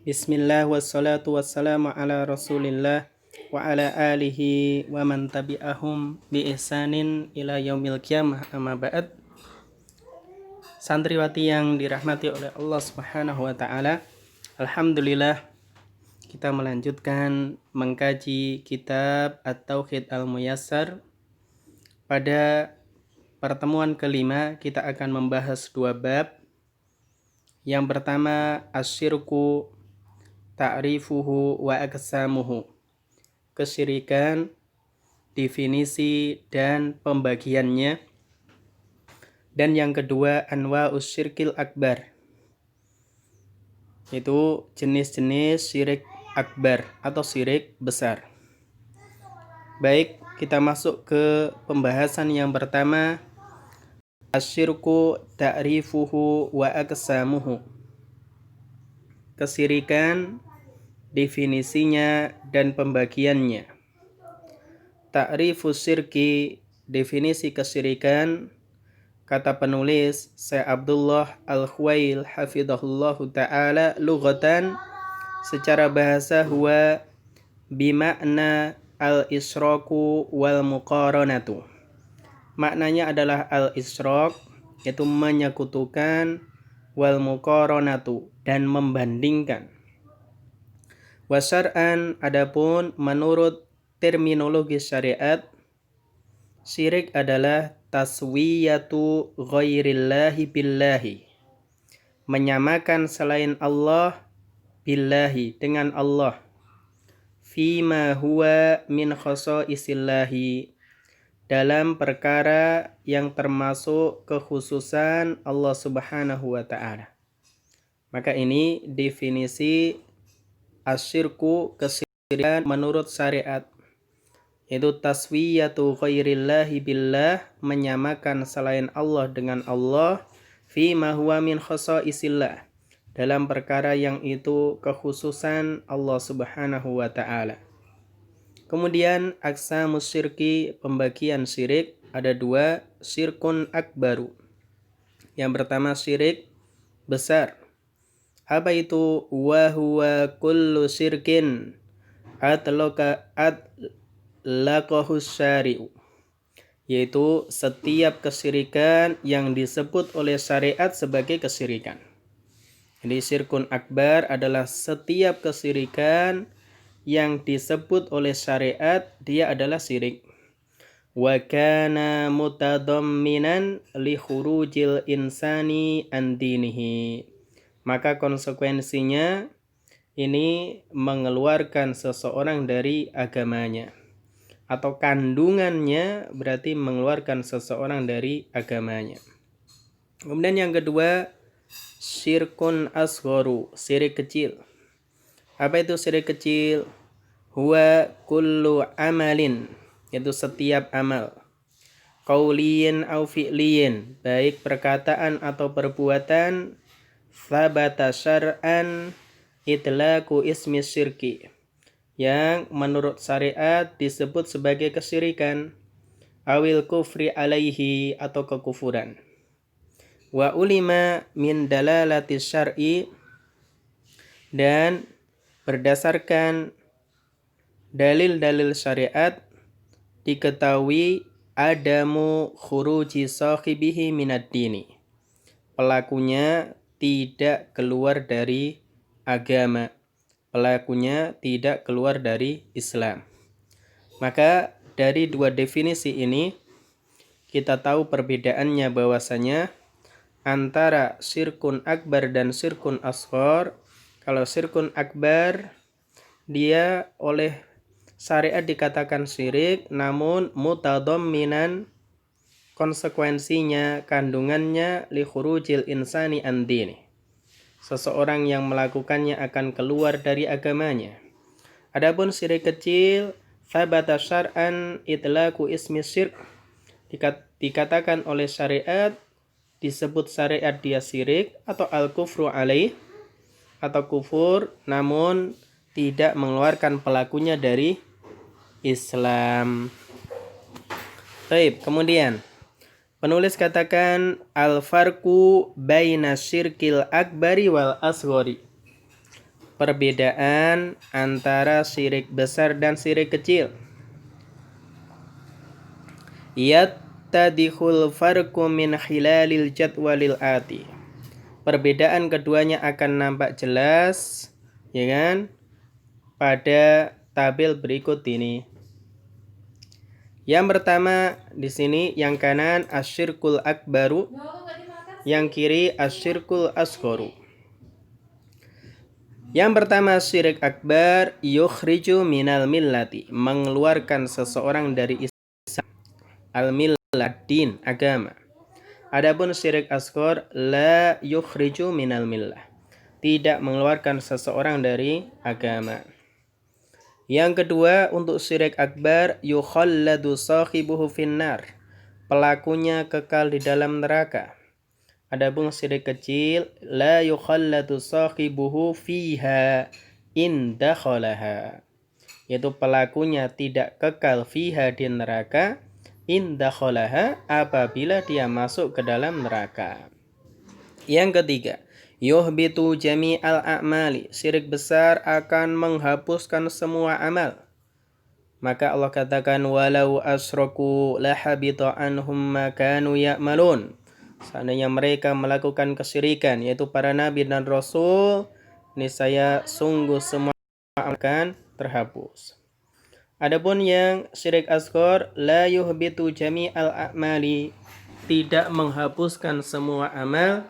Bismillah wassalatu wassalamu ala rasulillah wa ala alihi wa man tabi'ahum bi ihsanin ila yaumil qiyamah amma ba'd. Santriwati yang dirahmati oleh Allah Subhanahu wa taala, alhamdulillah kita melanjutkan mengkaji kitab At-Tauhid Al-Muyassar. Pada pertemuan kelima kita akan membahas dua bab. Yang pertama asyirku ta'rifuhu wa aqsamuhu, kesyirikan, definisi dan pembagiannya. Dan yang kedua anwa'us syirkil akbar, itu jenis-jenis syirik akbar atau syirik besar. Baik, kita masuk ke pembahasan yang pertama, asyirku ta'rifuhu wa aqsamuhu, kesyirikan, definisinya dan pembagiannya. Ta'rifus syirki, definisi kesyirikan, kata penulis Syekh Abdullah Al-Khuwail hafidhahullahu ta'ala, lughatan, secara bahasa, huwa bimakna al-isroku wal muqaranatu, maknanya adalah al-isrok, yaitu menyekutukan, wal muqaranatu, dan membandingkan. Wasyar'an, adapun menurut terminologi syariat, syirik adalah taswiyatu ghairillahi billahi, menyamakan selain Allah billahi, dengan Allah, fima huwa min khosaisillahi, dalam perkara yang termasuk kekhususan Allah Subhanahu wa ta'ala. Maka ini definisi asyirku, kesyirikan menurut syariat, yaitu taswiyatu ghairillahi billah, menyamakan selain Allah dengan Allah, fima huwa min khosaisillah, dalam perkara yang itu kekhususan Allah Subhanahu wa ta'ala. Kemudian aqsamus syirki, pembagian syirik, ada dua, syirkun akbaru. Yang pertama syirik besar. Apa itu? Wa huwa kullu syirkin atlaqahus syari'u, yaitu setiap kesyirikan yang disebut oleh syariat sebagai kesyirikan. Jadi syirkun akbar adalah setiap kesyirikan yang disebut oleh syariat, dia adalah syirik. Wa kana mutadamminan li khurujil insani an dinihi, maka konsekuensinya ini mengeluarkan seseorang dari agamanya, atau kandungannya berarti mengeluarkan seseorang dari agamanya. Kemudian yang kedua, syirkun asgharu, syirik kecil. Apa itu syirik kecil? Huwa kullu amalin, yaitu setiap amal, qauliyin au fi'liyin, baik perkataan atau perbuatan, thabata syar'an itlaqu ismi syirki, yang menurut syariat disebut sebagai kesyirikan, awil kufri alaihi, atau kekufuran. Wa ulima min dalalati syar'i, dan berdasarkan dalil-dalil syariat diketahui adamu khuruji sahibihi minad dini, pelakunya tidak keluar dari agama, pelakunya tidak keluar dari Islam. Maka dari dua definisi ini kita tahu perbedaannya, bahwasanya antara syirkun akbar dan syirkun asghar. Kalau syirkun akbar, dia oleh syariat dikatakan syirik, namun mutadamminan, konsekuensinya, kandungannya, li khurujil insani an dini, seseorang yang melakukannya akan keluar dari agamanya. Adapun syirik kecil, thabata syar'an itlaqu ismi syirk, dikatakan oleh syariat, disebut syariat dia syirik, atau al-kufru alaih, atau kufur, namun tidak mengeluarkan pelakunya dari Islam. Baik, kemudian penulis katakan al-farqu baina syirkil akbari wal asghari, perbedaan antara syirik besar dan syirik kecil. Yattadihul farqu min khilalil jadwalil ati. Perbedaan keduanya akan nampak jelas, ya kan, pada tabel berikut ini. Yang pertama di sini yang kanan asyirkul akbaru, yang kiri asyirkul asgharu. Yang pertama syirik akbar yukhriju minal millati, mengeluarkan seseorang dari Islam, al-millah din, agama. Adapun syirik asghar la yukhriju minal millah, tidak mengeluarkan seseorang dari agama. Yang kedua untuk syirik akbar yukhalladu sahibuhu finnar, pelakunya kekal di dalam neraka. Adapun syirik kecil la yukhalladu sahibuhu fiha in dakhalaha, yaitu pelakunya tidak kekal fiha di neraka in dakhalaha, apabila dia masuk ke dalam neraka. Yang ketiga, yuhbitu jami'al a'mali, syirik besar akan menghapuskan semua amal. Maka Allah katakan walau asraku lahabita anhum ma kanu ya'malun. Seandainya mereka melakukan kesyirikan, yaitu para nabi dan rasul, niscaya sungguh semua akan terhapus. Adapun yang syirik asghar la yuhbitu jami'al a'mali, tidak menghapuskan semua amal.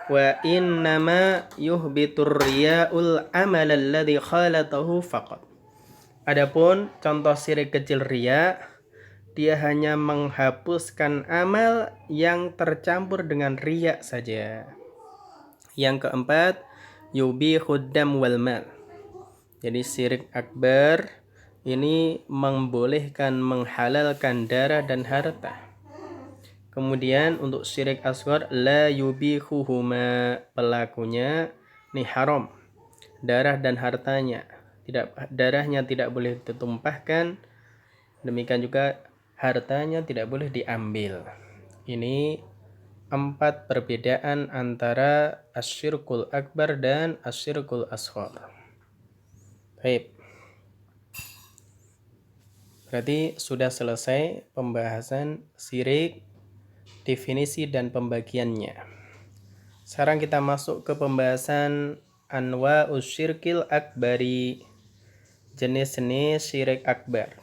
Wa innama yuhbitur riya'ul amal alladhi khalatahu faqat. Adapun contoh syirik kecil riya, dia hanya menghapuskan amal yang tercampur dengan riya saja. Yang keempat, yubihud dam wal mal. Jadi syirik akbar ini membolehkan, menghalalkan darah dan harta. Kemudian untuk syirik asghar la yubihuhuma, pelakunya ini haram, darah dan hartanya. Darahnya tidak boleh ditumpahkan, demikian juga hartanya tidak boleh diambil. Ini 4 perbedaan antara asyirkul akbar dan asyirkul asghar. Baik. Berarti sudah selesai pembahasan syirik, definisi dan pembagiannya. Sekarang kita masuk ke pembahasan anwa'us syirkil akbari, jenis-jenis syirik akbar.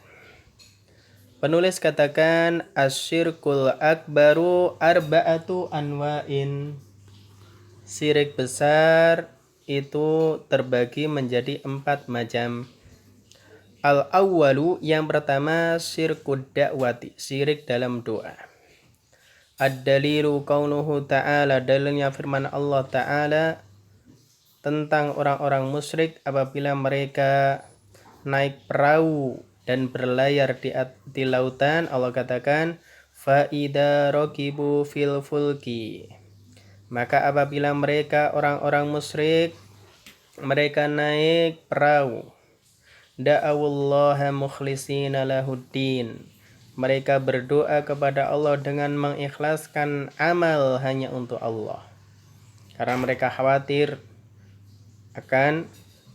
Penulis katakan asyirkul akbaru arba'atu anwa'in. Syirik besar itu terbagi menjadi 4 macam. Al-awwalu, yang pertama syirkud da'wati, syirik dalam doa. Ad-dalilu qawluhu ta'ala, dalilnya firman Allah Ta'ala tentang orang-orang musyrik apabila mereka naik perahu dan berlayar di lautan. Allah katakan fa'idha rakibu fil fulki, maka apabila mereka orang-orang musyrik mereka naik perahu, da'awullaha mukhlisina lahuddin, mereka berdoa kepada Allah dengan mengikhlaskan amal hanya untuk Allah, karena mereka khawatir akan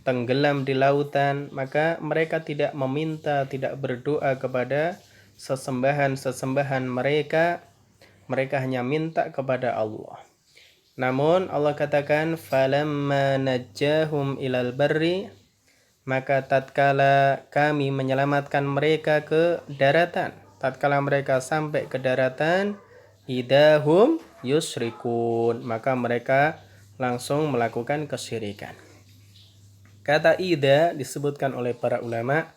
tenggelam di lautan. Maka mereka tidak meminta, tidak berdoa kepada sesembahan-sesembahan mereka, mereka hanya minta kepada Allah. Namun Allah katakan falamma najjahum ilal barri, maka tatkala kami menyelamatkan mereka ke daratan, tatkala mereka sampai ke daratan, idahum yusyrikun, maka mereka langsung melakukan kesyirikan. Kata ida disebutkan oleh para ulama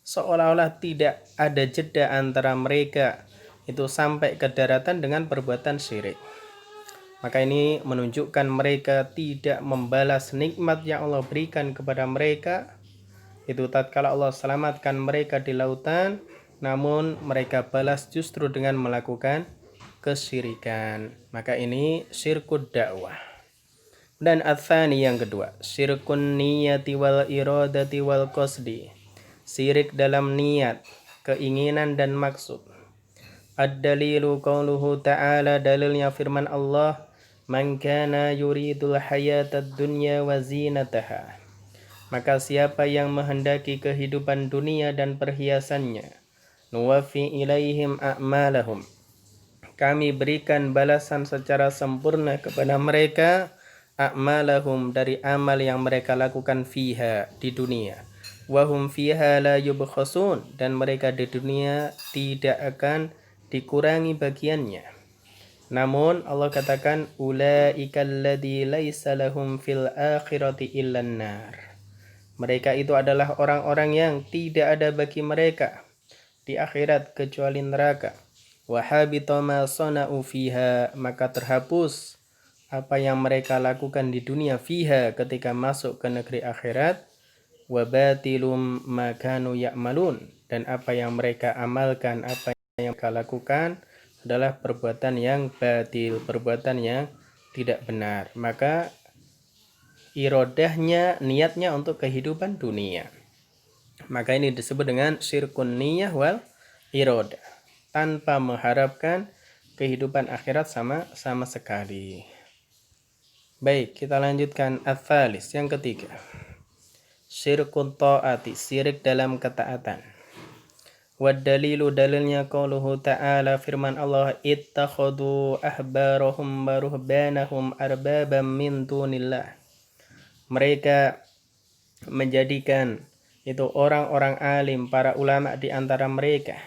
seolah-olah tidak ada jeda antara mereka itu sampai ke daratan dengan perbuatan syirik. Maka ini menunjukkan mereka tidak membalas nikmat yang Allah berikan kepada mereka. Itu tatkala Allah selamatkan mereka di lautan, namun mereka balas justru dengan melakukan kesyirikan. Maka ini syirkud dakwah. Dan atsani, yang kedua, syirkun niyati wal iradati wal qasdi, syirik dalam niat, keinginan dan maksud. Ad-dalilu qauluhu ta'ala, dalilnya firman Allah man kana yuridul hayatad dunya wa zinataha, Maka siapa yang menghendaki kehidupan dunia dan perhiasannya, nuwaffi ilaihim a'malahum, kami berikan balasan secara sempurna kepada mereka a'malahum, dari amal yang mereka lakukan fiha, di dunia. Wahum fiha la yubkhasun, dan mereka di dunia tidak akan dikurangi bagiannya. Namun Allah katakan ulaikal ladzi laisa lahum fil akhirati illan nar. Mereka itu adalah orang-orang yang tidak ada bagi mereka di akhirat kecuali neraka. Wa habita ma sana'u fiha, maka terhapus apa yang mereka lakukan di dunia fiha, ketika masuk ke negeri akhirat. Wa batilum ma kanu ya'malun, dan apa yang mereka amalkan, apa yang mereka lakukan adalah perbuatan yang batil, perbuatan yang tidak benar. Maka irodahnya, niatnya untuk kehidupan dunia. Maka ini disebut dengan syirkun niyah wal irodah, tanpa mengharapkan kehidupan akhirat sama sekali. Baik, kita lanjutkan ats-tsalis, yang ketiga. Syirkun ta'ati, syirik dalam ketaatan. Wad dalilu, dalilnya qauluhu ta'ala, firman Allah, ittakhadhu ahbarahum wa ruhbanahum arbabam min dunillah. Mereka menjadikan itu orang-orang alim, para ulama di antara mereka,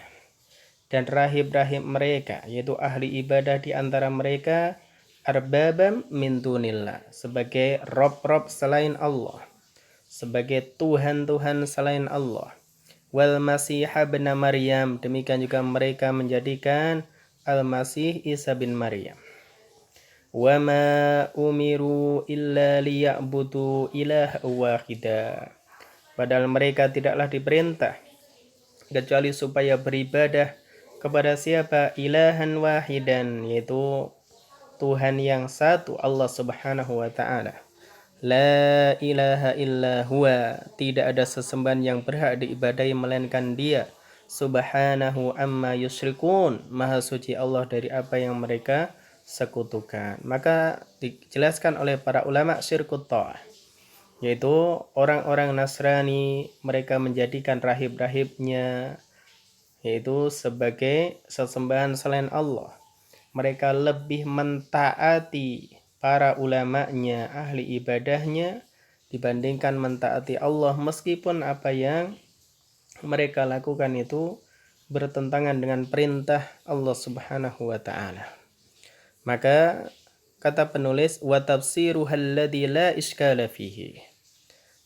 dan rahib-rahib mereka, yaitu ahli ibadah di antara mereka, arbabam min dunillah, sebagai rob-rob selain Allah, sebagai Tuhan-Tuhan selain Allah. Wal Masih ibn Maryam, demikian juga mereka menjadikan Al-Masih Isa bin Maryam. Wa ma umiru illa liya'budu ilaha wahida, padahal mereka tidaklah diperintah kecuali supaya beribadah kepada siapa? Ilahan wahidan, yaitu Tuhan yang satu, Allah Subhanahu wa ta'ala. La ilaha illa huwa, tidak ada sesembahan yang berhak diibadahi melainkan Dia. Subhanahu amma yusyrikun, maha suci Allah dari apa yang mereka sekutukan. Maka dijelaskan oleh para ulama syirkut ta'ah, yaitu orang-orang Nasrani, mereka menjadikan rahib-rahibnya yaitu sebagai sesembahan selain Allah. Mereka lebih mentaati para ulamanya, ahli ibadahnya, dibandingkan mentaati Allah, meskipun apa yang mereka lakukan itu bertentangan dengan perintah Allah Subhanahu wa ta'ala. Maka kata penulis, wa tafsiruha alladzi la iskala fihi,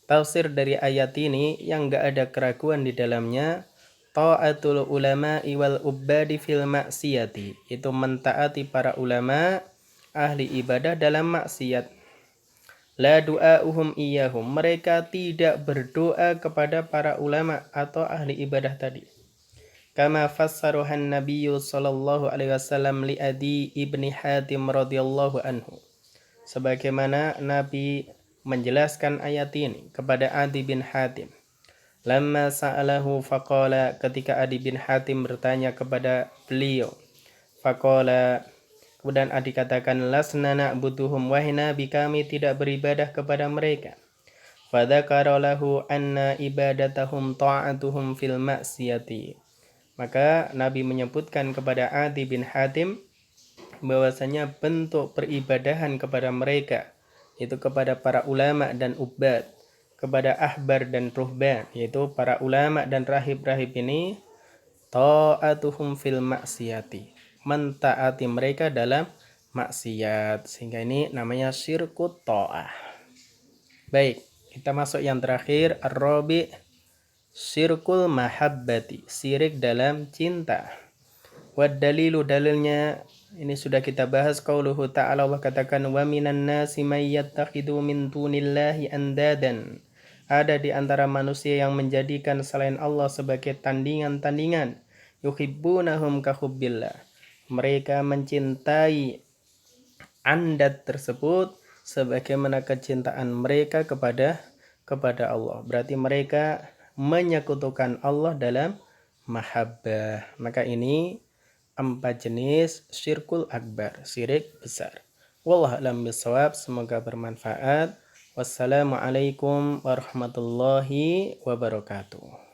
tafsir dari ayat ini yang enggak ada keraguan di dalamnya, ta'atul ulama'i wal ubbadi fil maksiyati, itu mentaati para ulama, ahli ibadah dalam maksiat. La du'auhum iyahum, mereka tidak berdoa kepada para ulama atau ahli ibadah tadi. Kama fassaruhan nabiyyu sallallahu alaihi wasallam li Adi ibni Hatim radhiyallahu anhu, sebagaimana Nabi menjelaskan ayat ini kepada Adi bin Hatim. Lamma sa'alahu faqala, ketika Adi bin Hatim bertanya kepada beliau, faqala, kemudian Adi katakan, lasna na'buduhum, wahai Nabi, kami tidak beribadah kepada mereka. Fadzakara lahu anna ibadatahum ta'atuhum fil maksiyati, maka Nabi menyebutkan kepada Adi bin Hatim bahwasanya bentuk peribadahan kepada mereka, yaitu kepada para ulama dan ubbad, kepada ahbar dan ruhban, yaitu para ulama dan rahib-rahib ini, ta'atuhum fil maksiyati, mentaati mereka dalam maksiat, sehingga ini namanya syirkut ta'ah. Baik, kita masuk yang terakhir, ar-rabi', syirkul mahabbati, syirik dalam cinta. Wad dalilu, dalilnya ini sudah kita bahas, qauluhu ta'ala, Allah katakan, wa minan nasi may yattakhidhu min dunillahi andadan, ada di antara manusia yang menjadikan selain Allah sebagai tandingan-tandingan, yuhibbunahum ka hubbillah, mereka mencintai andad tersebut sebagaimana kecintaan mereka kepada Allah. Berarti mereka menyekutukan Allah dalam mahabbah. Maka ini 4 jenis syirkul akbar, syirik besar. Wallahu a'lam bishawab, semoga bermanfaat. Wassalamualaikum warahmatullahi wabarakatuh.